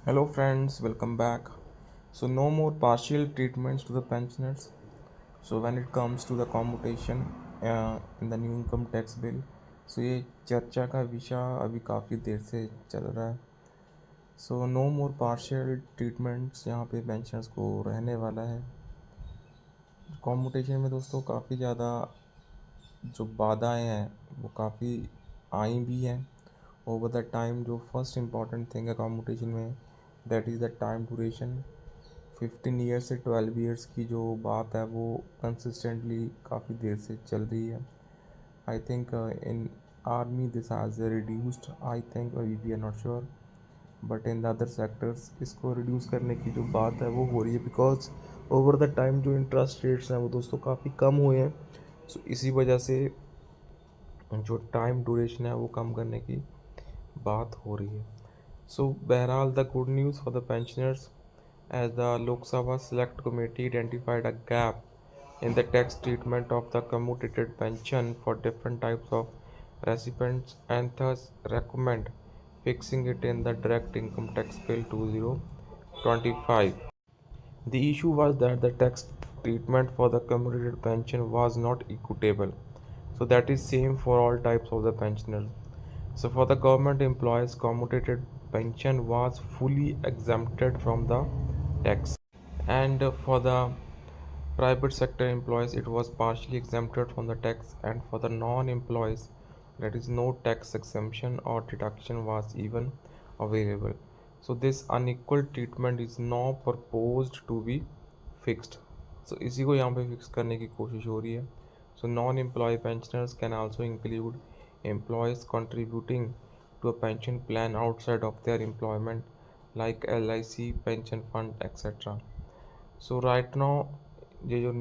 Hello friends, welcome back. So no more partial treatments to the pensioners. So when it comes to the commutation in the new income tax bill, so ये चर्चा का विषय अभी काफ़ी देर से चल रहा है. सो नो मोर पार्शियल ट्रीटमेंट्स यहाँ पे पेंशनर्स को रहने वाला है. कॉम्यूटेशन में दोस्तों काफ़ी ज़्यादा जो बाधाएं हैं वो काफ़ी आई भी हैं ओवर द टाइम. जो फर्स्ट इम्पॉर्टेंट थिंग है कॉम्यूटेशन में, that is the time duration. 15 years से 12 ईयर्स की जो बात है वो कंसिस्टेंटली काफ़ी देर से चल रही है. I think in army this has reduced, I think we are not sure, but in the other sectors इसको रिड्यूस करने की जो बात है वो हो रही है, बिकॉज ओवर द टाइम जो इंटरेस्ट रेट्स हैं वो दोस्तों काफ़ी कम हुए हैं. सो इसी वजह से जो टाइम ड्यूरेशन है वो कम करने की बात हो रही है. सो बहरहाल the good news for the pensioners, as the Lok Sabha Select Committee identified a gap in the tax treatment of the commutated pension for different types of recipients and thus recommend fixing it in the Direct Income Tax Bill 2025. The issue was that the tax treatment for the commutated pension was not equitable. So that is same for all types of the pensioners. So for the government employees, commutated pension was fully exempted from the tax, and for the private sector employees it was partially exempted from the tax, and for the non-employees that is no tax exemption or deduction was even available. So this unequal treatment is now proposed to be fixed. So इसी को यहाँ पे fix करने की कोशिश हो रही है. So non-employee pensioners can also include employees contributing to a pension plan outside of their employment like LIC, pension fund, etc. So right now ये जो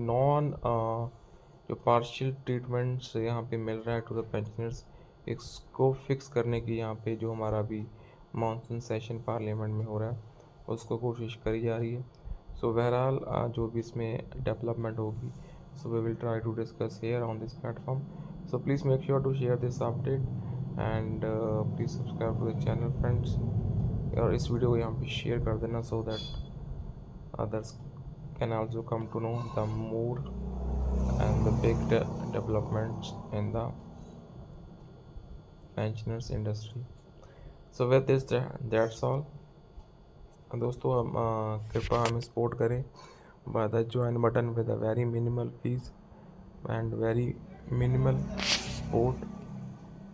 जो पार्शियल ट्रीटमेंट्स यहाँ पे मिल रहा है टू द पेंशनर्स, इसको फिक्स करने की यहाँ पे जो हमारा अभी मानसून सेशन पार्लियामेंट में हो रहा है उसको कोशिश करी जा रही है. सो बहरहाल जो भी इसमें डेवलपमेंट होगी, so we will try to discuss here on this platform. So please make sure to share this update and please subscribe to the channel friends. और इस वीडियो को यहाँ पे शेयर कर देना so that others can also come to know the more and the big developments in the pensioners industry. So with this that's all. दोस्तों हम कृपया हमें सपोर्ट करें by the join button with a very minimal fees and very minimal support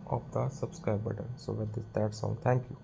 of the subscribe button. So with this that's all. Thank you.